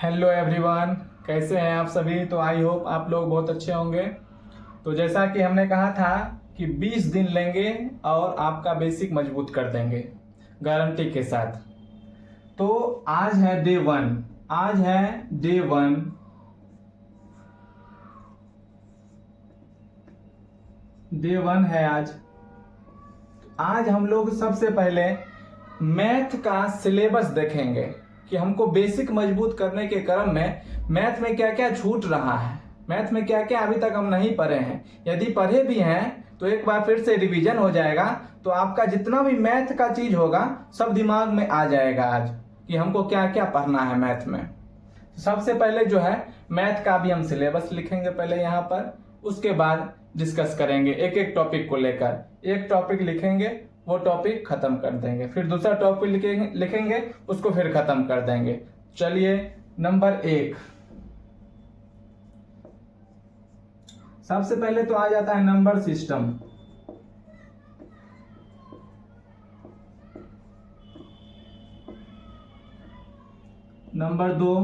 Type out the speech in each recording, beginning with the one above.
Hello everyone, कैसे हैं आप सभी। तो आई होप आप लोग बहुत अच्छे होंगे। तो जैसा कि हमने कहा था कि 20 दिन लेंगे और आपका बेसिक मजबूत कर देंगे गारंटी के साथ। तो आज है डे 1, आज है डे 1। डे 1 है आज। आज हम लोग सबसे पहले मैथ का सिलेबस देखेंगे कि हमको बेसिक मजबूत करने के क्रम में मैथ में क्या क्या छूट रहा है, मैथ में क्या क्या अभी तक हम नहीं पढ़े हैं। यदि पढ़े भी हैं तो एक बार फिर से रिवीजन हो जाएगा, तो आपका जितना भी मैथ का चीज होगा सब दिमाग में आ जाएगा आज कि हमको क्या क्या पढ़ना है मैथ में। सबसे पहले जो है मैथ का भी हम सिलेबस लिखेंगे पहले यहाँ पर, उसके बाद डिस्कस करेंगे एक एक टॉपिक को लेकर। एक टॉपिक लिखेंगे, वो टॉपिक खत्म कर देंगे, फिर दूसरा टॉपिक लिखेंगे, उसको फिर खत्म कर देंगे। चलिए नंबर 1। सबसे पहले तो आ जाता है number system. Number 2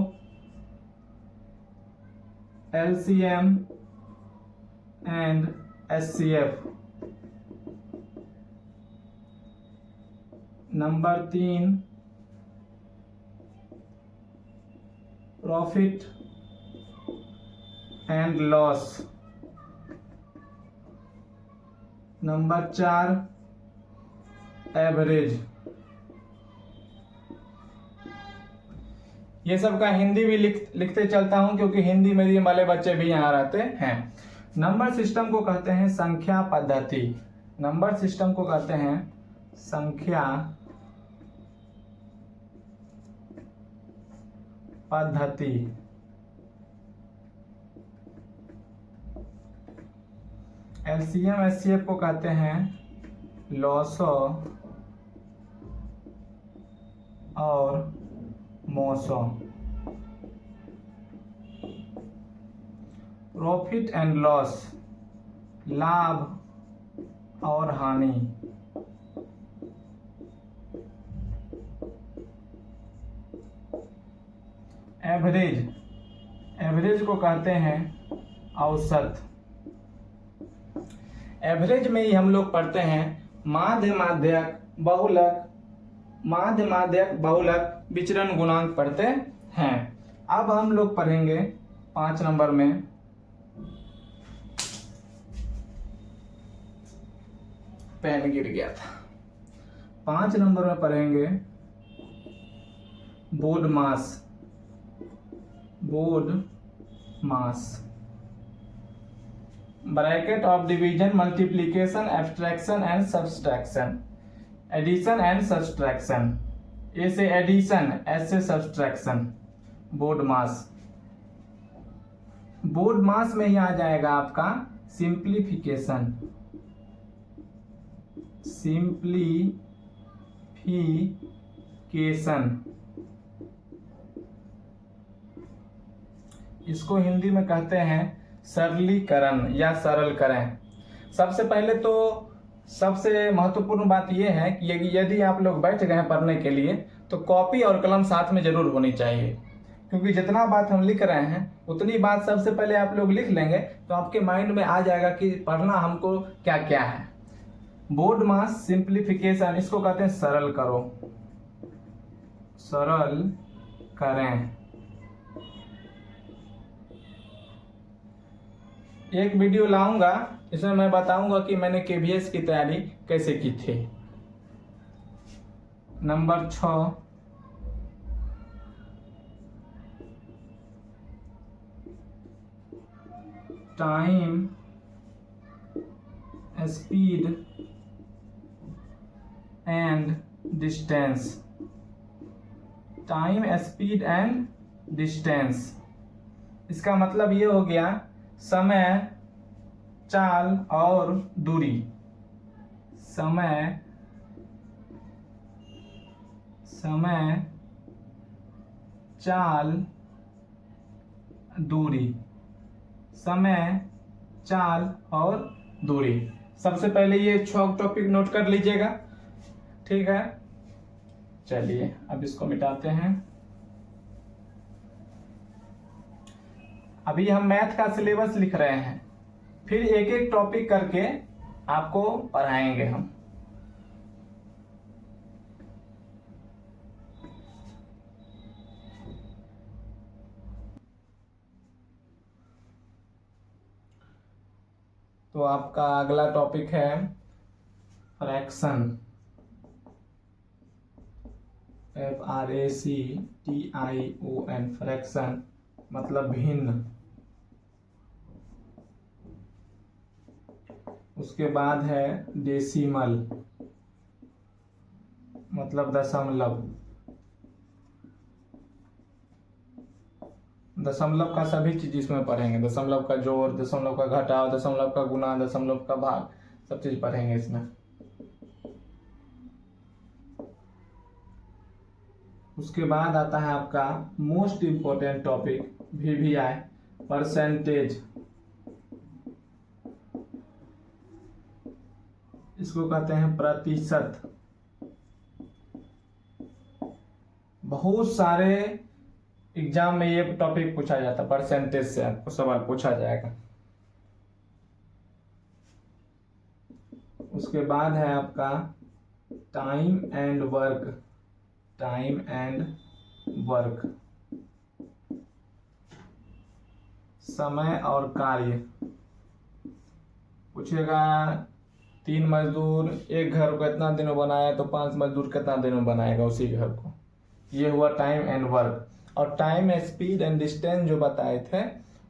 LCM and HCF। Number 3 profit and loss. Number 4 average. ये सब का हिंदी भी लिखते चलता हूं क्योंकि हिंदी में वाले बच्चे भी यहाँ रहते हैं। नंबर सिस्टम को कहते हैं संख्या पद्धति। नंबर सिस्टम को कहते हैं संख्या पद्धति। LCM HCF को कहते हैं लॉसो और मोसो। प्रॉफिट एंड लॉस लाभ और हानि। एवरेज, एवरेज को कहते हैं औसत। एवरेज में ही हम लोग पढ़ते हैं माध्य माध्यक बहुलक, माध्य माध्यक बहुलक विचरण गुणांक पढ़ते हैं। अब हम लोग पढ़ेंगे 5 नंबर में पेन गिर गया था। 5 नंबर में पढ़ेंगे BODMAS. BODMAS bracket of division multiplication abstraction and subtraction, addition and subtraction. A से एडिशन, एस से subtraction. BODMAS, BODMAS में ही आ जाएगा आपका सिंप्लीफिकेशन। सिंप्लीफिकेशन, इसको हिंदी में कहते हैं सरलीकरण या सरल करें। सबसे पहले तो सबसे महत्वपूर्ण बात यह है कि यदि आप लोग बैठ गए हैं पढ़ने के लिए तो कॉपी और कलम साथ में जरूर होनी चाहिए, क्योंकि जितना बात हम लिख रहे हैं उतनी बात सबसे पहले आप लोग लिख लेंगे तो आपके माइंड में आ जाएगा कि पढ़ना हमको क्या क्या है। बोर्ड मास सिंप्लीफिकेशन, इसको कहते हैं सरल करो, सरल करें। एक वीडियो लाऊंगा, इसमें मैं बताऊंगा कि मैंने KVS की तैयारी कैसे की थी। Number 6 time speed and distance. Time speed and distance, इसका मतलब ये हो गया समय, चाल और दूरी। समय, चाल, दूरी। समय, चाल और दूरी। सबसे पहले ये 6 टॉपिक नोट कर लीजिएगा, ठीक है। चलिए अब इसको मिटाते हैं। अभी हम मैथ का सिलेबस लिख रहे हैं, फिर एक एक टॉपिक करके आपको पढ़ाएंगे हम। तो आपका अगला टॉपिक है फ्रैक्शन, FRACTION, फ्रैक्शन मतलब भिन्न। उसके बाद है डेसिमल मतलब दशमलव। दशमलव का सभी चीज इसमें पढ़ेंगे, दशमलव का जोड़, दशमलव का घटाव, दशमलव का गुणा, दशमलव का भाग, सब चीज पढ़ेंगे इसमें। उसके बाद आता है आपका most important topic VVI, percentage. इसको कहते हैं प्रतिशत। बहुत सारे एग्जाम में ये टॉपिक पूछा जाता है, परसेंटेज से आपको सवाल पूछा जाएगा। उसके बाद है आपका time and work, time and work, समय और कार्य। पूछेगा 3 मजदूर एक घर को कितना दिन में बनाया, तो 5 मजदूर कितना दिन में बनाएगा उसी घर को। ये हुआ टाइम एंड वर्क। और टाइम, स्पीड एंड डिस्टेंस जो बताए थे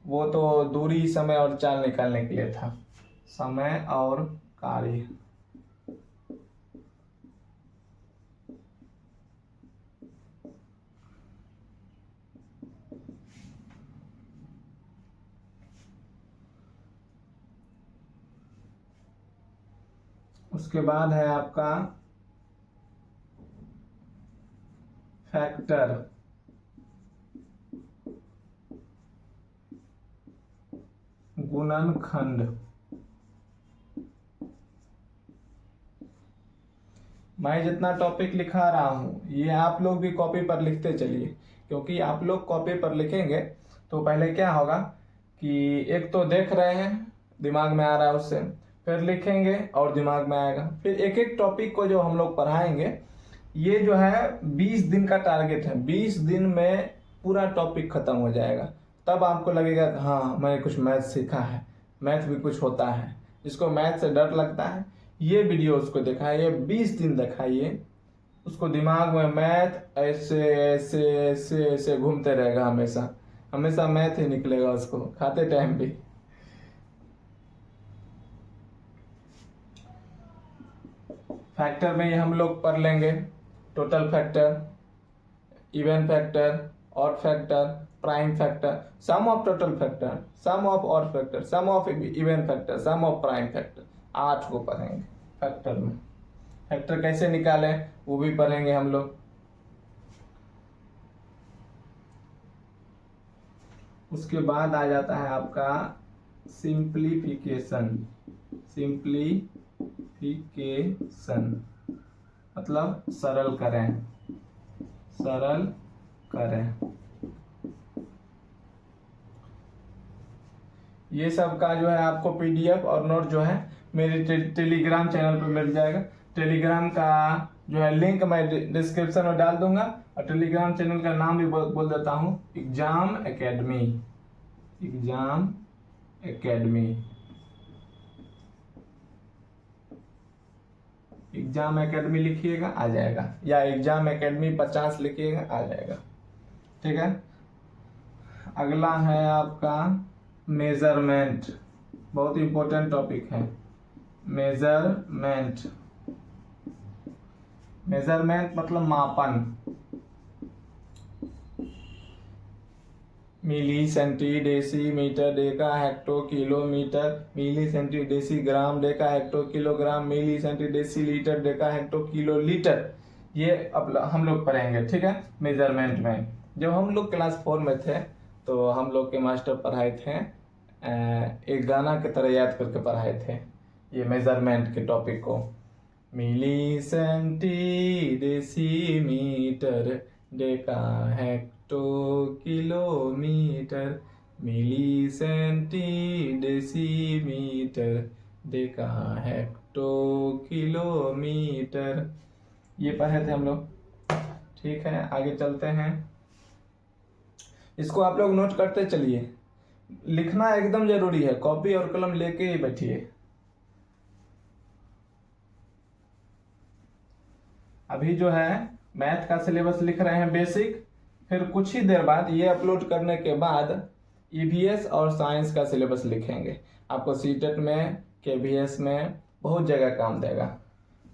वो तो दूरी, समय और चाल निकालने के लिए था। समय और कार्य। उसके बाद है आपका फैक्टर, गुणनखंड। मैं जितना टॉपिक लिखा रहा हूँ ये आप लोग भी कॉपी पर लिखते चलिए, क्योंकि आप लोग कॉपी पर लिखेंगे तो पहले क्या होगा कि एक तो देख रहे हैं, दिमाग में आ रहा है उससे, फिर लिखेंगे और दिमाग में आएगा। फिर एक एक टॉपिक को जो हम लोग पढ़ाएंगे, ये जो है 20 दिन का टारगेट है। 20 दिन में पूरा टॉपिक खत्म हो जाएगा। तब आपको लगेगा कि हाँ मैंने कुछ मैथ सीखा है, मैथ भी कुछ होता है। जिसको मैथ से डर लगता है ये वीडियो उसको दिखाइए, 20 दिन दिखाइए उसको, दिमाग में मैथ ऐसे ऐसे ऐसे ऐसे घूमते रहेगा, हमेशा हमेशा मैथ ही निकलेगा उसको खाते टाइम भी। फैक्टर में हम लोग पढ़ लेंगे total factor, even factor, odd factor, prime factor, sum of total factor, sum of odd factor, sum of even factor, sum of prime factor. 8 को पढ़ेंगे फैक्टर में। फैक्टर कैसे निकालें वो भी पढ़ेंगे हम लोग। उसके बाद आ जाता है आपका सिंप्लीफिकेशन। सिंप्लीफिकेशन मतलब सरल करें, सरल करें। ये सब का जो है आपको PDF और नोट जो है मेरे टेलीग्राम चैनल पे मिल जाएगा। टेलीग्राम का जो है लिंक मैं डिस्क्रिप्शन में डाल दूंगा, और टेलीग्राम चैनल का नाम भी बोल देता हूँ, exam academy. Exam academy, exam academy लिखिएगा आ जाएगा, या एग्जाम एकेडमी 50 लिखिएगा आ जाएगा। ठीक है। अगला है आपका मेजरमेंट, बहुत इंपॉर्टेंट टॉपिक है मेजरमेंट। मेजरमेंट मतलब मापन। Milli, centi, deci, metre, deca, hecto, kilometre, milli, centi, deci, gram, deca, hecto, kilogram, milli, centi, deci, litre, deca, hecto, kilo, litre. ये अब हम लोग पढ़ेंगे। ठीक है। मेजरमेंट में जब हम लोग क्लास 4 में थे तो हम लोग के मास्टर पढ़ाए थे, एक गाना की तरह याद करके पढ़ाए थे ये मेजरमेंट के टॉपिक को। Milli, centi, deci, metre, deca, hecto, kilometre, milli centi decimetre, देखा हेक्टो किलोमीटर, ये पढ़े थे हम लोग। ठीक है, आगे चलते हैं। इसको आप लोग नोट करते चलिए, लिखना एकदम जरूरी है, कॉपी और कलम लेके ही बैठिए। अभी जो है मैथ का सिलेबस लिख रहे हैं बेसिक, फिर कुछ ही देर बाद ये अपलोड करने के बाद ईवीएस और साइंस का सिलेबस लिखेंगे। आपको सीटेट में, केवीएस में बहुत जगह काम देगा,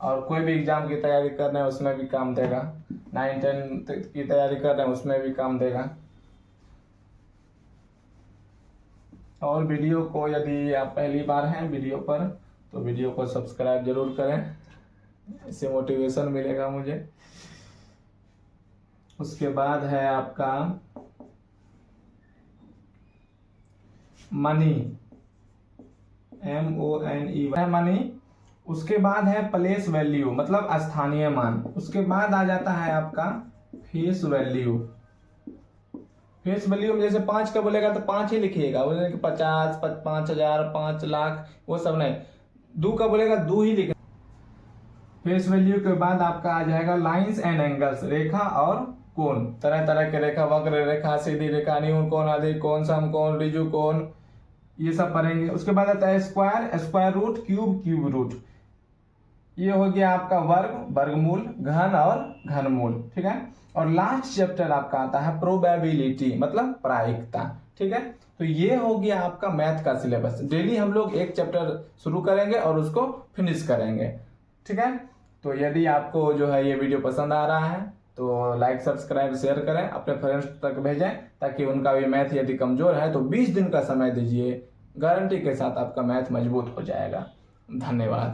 और कोई भी एग्जाम की तैयारी कर रहे हैं उसमें भी काम देगा, 9-10 की तैयारी कर रहे हैं उसमें भी काम देगा। और वीडियो को, यदि आप पहली बार हैं वीडियो पर, तो वीडियो को सब्सक्राइब जरूर करें, इससे मोटिवेशन मिलेगा मुझे। उसके बाद है आपका मनी, MONE है मनी। उसके बाद है प्लेस वैल्यू, मतलब स्थानीय मान। उसके बाद आ जाता है आपका फेस वैल्यू। फेस वैल्यू में जैसे 5 का बोलेगा तो 5 ही लिखिएगा, वो 50, 5,000, 5 लाख वो सब नहीं। 2 का बोलेगा 2 ही लिखना। फेस वैल्यू के बाद आपका आ जाएगा लाइंस एंड एंगल्स, रेखा और कोण। तरह तरह के रेखा, वक्र रेखा, सीधी रेखा, न्यून कोण, अधिक कोण, समकोण, ऋजु कोण, ये सब पढ़ेंगे। उसके बाद आता है square, square root, cube, cube root. ये हो गया आपका वर्ग, वर्गमूल, घन और घनमूल। ठीक है, और लास्ट चैप्टर आपका आता है प्रोबेबिलिटी, मतलब प्रायिकता। ठीक है, तो ये हो गया आपका मैथ का सिलेबस। डेली हम लोग एक चैप्टर शुरू करेंगे और उसको फिनिश करेंगे। ठीक है, तो यदि आपको जो है ये वीडियो पसंद आ रहा है तो लाइक, सब्सक्राइब, शेयर करें, अपने फ्रेंड्स तक भेजें, ताकि उनका भी मैथ यदि कमजोर है तो 20 दिन का समय दीजिए, गारंटी के साथ आपका मैथ मजबूत हो जाएगा। धन्यवाद।